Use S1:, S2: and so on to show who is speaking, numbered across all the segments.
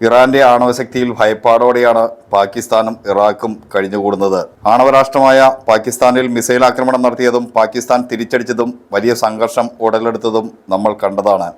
S1: ഇറാന്റെ ആണവശക്തിയിൽ ഭയപ്പാടോടെയാണ് പാകിസ്ഥാനും ഇറാഖും കഴിഞ്ഞുകൂടുന്നത്. ആണവരാഷ്ട്രമായ പാകിസ്ഥാനിൽ മിസൈൽ ആക്രമണം നടത്തിയതും പാകിസ്ഥാൻ തിരിച്ചടിച്ചതും വലിയ സംഘർഷം ഉടലെടുത്തതും നമ്മൾ കണ്ടതാണ്.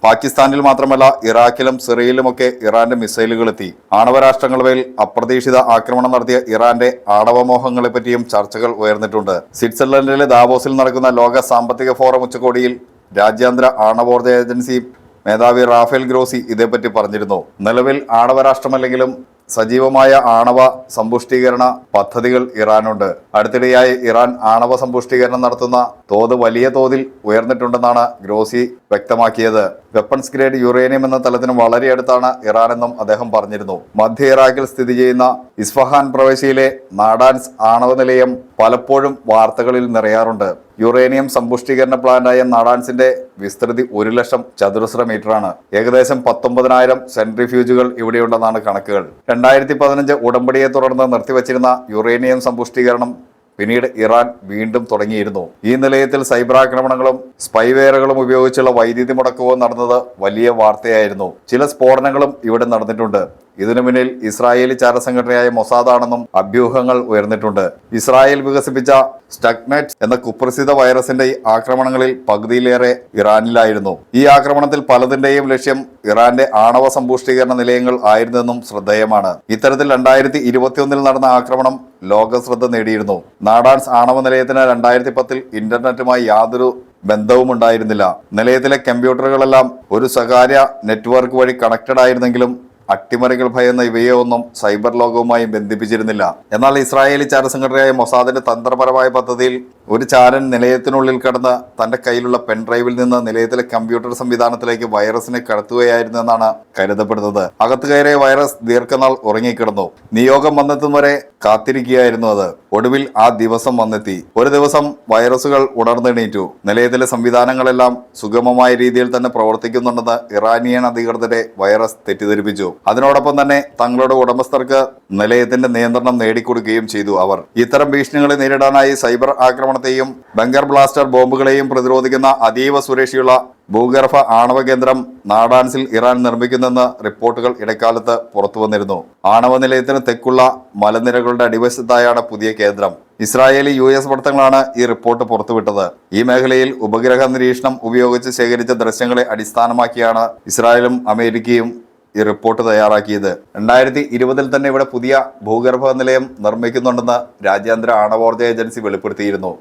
S1: പാകിസ്ഥാനിൽ മാത്രമല്ല ഇറാഖിലും സിറിയയിലുമൊക്കെ ഇറാന്റെ മിസൈലുകൾ എത്തി. ആണവരാഷ്ട്രങ്ങളുമേൽ അപ്രതീക്ഷിത ആക്രമണം നടത്തിയ ഇറാന്റെ ആണവമോഹങ്ങളെപ്പറ്റിയും ചർച്ചകൾ ഉയർന്നിട്ടുണ്ട്. സ്വിറ്റ്സർലൻഡിലെ ദാവോസിൽ നടക്കുന്ന ലോക സാമ്പത്തിക ഫോറം ഉച്ചകോടിയിൽ രാജ്യാന്തര ആണവോർജ്ജ ഏജൻസി മേധാവി റാഫേൽ ഗ്രോസി ഇതേപ്പറ്റി പറഞ്ഞിരുന്നു. നിലവിൽ ആണവരാഷ്ട്രമല്ലെങ്കിലും സജീവമായ ആണവ സമ്പുഷ്ടീകരണ പദ്ധതികൾ ഇറാനുണ്ട്. അടുത്തിടെയായി ഇറാൻ ആണവ സമ്പുഷ്ടീകരണം നടത്തുന്ന തോത് വലിയ തോതിൽ ഉയർന്നിട്ടുണ്ടെന്നാണ് ഗ്രോസി വ്യക്തമാക്കിയത്. വെപ്പൺസ് ഗ്രേഡ് യുറേനിയം എന്ന തലത്തിന് വളരെ അടുത്താണ് ഇറാനെന്നും അദ്ദേഹം പറഞ്ഞിരുന്നു. മധ്യ ഇറാഖിൽ സ്ഥിതി ചെയ്യുന്ന ഇസ്ഫഹാൻ പ്രവിശ്യയിലെ നാഡാൻസ് ആണവ നിലയം പലപ്പോഴും വാർത്തകളിൽ നിറയാറുണ്ട്. യുറേനിയം സമ്പുഷ്ടീകരണ പ്ലാന്റായ നാഡാൻസിന്റെ വിസ്തൃതി 1,00,000 ചതുരശ്ര മീറ്ററാണ്. ഏകദേശം 19,000 സെൻട്രിഫ്യൂജുകൾ ഇവിടെയുണ്ടെന്നാണ് കണക്കുകൾ. 2015 ഉടമ്പടിയെ തുടർന്ന് നിർത്തിവച്ചിരുന്ന യുറേനിയം സമ്പുഷ്ടീകരണം പിന്നീട് ഇറാൻ വീണ്ടും തുടങ്ങിയിരുന്നു. ഈ നിലയത്തിൽ സൈബർ ആക്രമണങ്ങളും സ്പൈവെയറുകളും ഉപയോഗിച്ചുള്ള വൈദ്യുതി മുടക്കവും നടന്നത് വലിയ വാർത്തയായിരുന്നു. ചില സ്ഫോടനങ്ങളും ഇവിടെ നടന്നിട്ടുണ്ട്. ഇതിനു പിന്നിൽ ഇസ്രായേലി ചാരസംഘടനയായ മൊസാദാണെന്നും അഭ്യൂഹങ്ങൾ ഉയർന്നിട്ടുണ്ട്. ഇസ്രായേൽ വികസിപ്പിച്ച സ്റ്റഗ്നെറ്റ് എന്ന കുപ്രസിദ്ധ വൈറസിന്റെ ആക്രമണങ്ങളിൽ പകുതിയിലേറെ ഇറാനിലായിരുന്നു. ഈ ആക്രമണത്തിൽ പലതിന്റെയും ലക്ഷ്യം ഇറാന്റെ ആണവ സമ്പുഷ്ടീകരണ നിലയങ്ങൾ ആയിരുന്നെന്നും ശ്രദ്ധേയമാണ്. ഇത്തരത്തിൽ 2021 നടന്ന ആക്രമണം ലോക ശ്രദ്ധ നേടിയിരുന്നു. നാഡാൻസ് ആണവ നിലയത്തിന് 2010 ഇന്റർനെറ്റുമായി യാതൊരു ബന്ധവും ഉണ്ടായിരുന്നില്ല. നിലയത്തിലെ കമ്പ്യൂട്ടറുകളെല്ലാം ഒരു സ്വകാര്യ നെറ്റ്വർക്ക് വഴി കണക്റ്റഡ് ആയിരുന്നെങ്കിലും അട്ടിമറികൾ ഭയന്ന ഇവയെ ഒന്നും സൈബർ ലോകവുമായി ബന്ധിപ്പിച്ചിരുന്നില്ല. എന്നാൽ ഇസ്രായേലി ചാരസംഘടനയായ മൊസാദിന്റെ തന്ത്രപരമായ പദ്ധതിയിൽ ഒരു ചാരൻ നിലയത്തിനുള്ളിൽ കടന്ന് തന്റെ കയ്യിലുള്ള പെൻഡ്രൈവിൽ നിന്ന് നിലയത്തിലെ കമ്പ്യൂട്ടർ സംവിധാനത്തിലേക്ക് വൈറസിനെ കടത്തുകയായിരുന്നു എന്നാണ് കരുതപ്പെടുന്നത്. അകത്ത് കയറിയ വൈറസ് ദീർഘനാൾ ഉറങ്ങിക്കിടന്നു. നിയോഗം വന്നെത്തും വരെ കാത്തിരിക്കുകയായിരുന്നു അത്. ഒടുവിൽ ആ ദിവസം വന്നെത്തി. ഒരു ദിവസം വൈറസുകൾ ഉണർന്നെണീറ്റു. നിലയത്തിലെ സംവിധാനങ്ങളെല്ലാം സുഗമമായ രീതിയിൽ തന്നെ പ്രവർത്തിക്കുന്നുണ്ടെന്ന് ഇറാനിയൻ അധികൃതരെ വൈറസ് തെറ്റിദ്ധരിപ്പിച്ചു. അതിനോടൊപ്പം തന്നെ തങ്ങളുടെ ഉടമസ്ഥർക്ക് നിലയത്തിന്റെ നിയന്ത്രണം നേടിക്കൊടുക്കുകയും ചെയ്തു. അവർ ഇത്തരം ഭീഷണികളെ നേരിടാനായി സൈബർ ആക്രമണത്തെയും ബങ്കർ ബ്ലാസ്റ്റർ ബോംബുകളെയും പ്രതിരോധിക്കുന്ന അതീവ സുരക്ഷയുള്ള ഭൂഗർഭ ആണവ കേന്ദ്രം നാഡാൻസിൽ ഇറാൻ നിർമ്മിക്കുന്നെന്ന് റിപ്പോർട്ടുകൾ ഇടക്കാലത്ത് പുറത്തുവന്നിരുന്നു. ആണവ നിലയത്തിന് തെക്കുള്ള മലനിരകളുടെ അടിവശത്തായാണ് പുതിയ കേന്ദ്രം. ഇസ്രായേലി US പടത്തങ്ങളാണ് ഈ റിപ്പോർട്ട് പുറത്തുവിട്ടത്. ഈ മേഖലയിൽ ഉപഗ്രഹ നിരീക്ഷണം ഉപയോഗിച്ച് ശേഖരിച്ച ദൃശ്യങ്ങളെ അടിസ്ഥാനമാക്കിയാണ് ഇസ്രായേലും അമേരിക്കയും ഈ റിപ്പോർട്ട് തയ്യാറാക്കിയത്. 2020 തന്നെ ഇവിടെ പുതിയ ഭൂഗർഭ നിലയം നിർമ്മിക്കുന്നുണ്ടെന്ന് രാജ്യാന്തര ആണവോർജ്ജ ഏജൻസി വെളിപ്പെടുത്തിയിരുന്നു.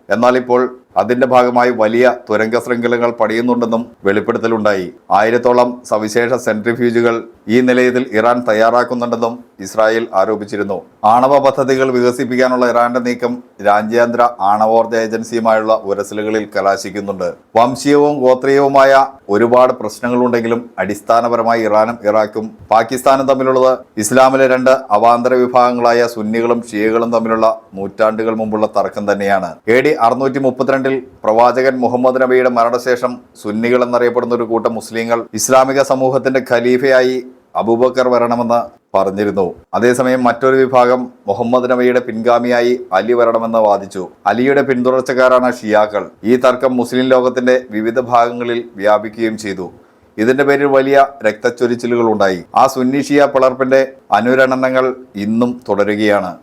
S1: എന്നാൽ ഇപ്പോൾ അതിന്റെ ഭാഗമായി വലിയ തുരങ്ക ശൃംഖലകൾ പണിയുന്നുണ്ടെന്നും വെളിപ്പെടുത്തലുണ്ടായി. 1000-ഓളം സവിശേഷ സെൻട്രിഫ്യൂജുകൾ ഈ നിലയത്തിൽ ഇറാൻ തയ്യാറാക്കുന്നുണ്ടെന്നും ഇസ്രായേൽ ആരോപിച്ചിരുന്നു. ആണവ പദ്ധതികൾ വികസിപ്പിക്കാനുള്ള ഇറാന്റെ നീക്കം രാജ്യാന്തര ആണവോർജ്ജ ഏജൻസിയുമായുള്ള ഉരസലുകളിൽ കലാശിക്കുന്നുണ്ട്. വംശീയവും ഗോത്രീയവുമായ ഒരുപാട് പ്രശ്നങ്ങളുണ്ടെങ്കിലും അടിസ്ഥാനപരമായി ഇറാനും ഇറാഖും പാകിസ്ഥാനും തമ്മിലുള്ളത് ഇസ്ലാമിലെ 2 അവാന്തര വിഭാഗങ്ങളായ സുന്നികളും ഷിയകളും തമ്മിലുള്ള നൂറ്റാണ്ടുകൾ മുമ്പുള്ള തർക്കം തന്നെയാണ്. AD 632 പ്രവാചകൻ മുഹമ്മദ് നബിയുടെ മരണശേഷം സുന്നികൾ എന്നറിയപ്പെടുന്ന ഒരു കൂട്ടം മുസ്ലിങ്ങൾ ഇസ്ലാമിക സമൂഹത്തിന്റെ ഖലീഫയായി അബൂബക്കർ വരണമെന്ന് പറഞ്ഞിരുന്നു. അതേസമയം മറ്റൊരു വിഭാഗം മുഹമ്മദ് നബിയുടെ പിൻഗാമിയായി അലി വരണമെന്ന് വാദിച്ചു. അലിയുടെ പിന്തുടർച്ചക്കാരാണ് ഷിയാക്കൾ. ഈ തർക്കം മുസ്ലിം ലോകത്തിന്റെ വിവിധ ഭാഗങ്ങളിൽ വ്യാപിക്കുകയും ചെയ്തു. ഇതിന്റെ പേരിൽ വലിയ രക്തച്ചൊരിച്ചിലുകൾ ഉണ്ടായി. ആ സുന്നി ഷിയ പിളർപ്പിന്റെ അനുരണനങ്ങൾ ഇന്നും തുടരുകയാണ്.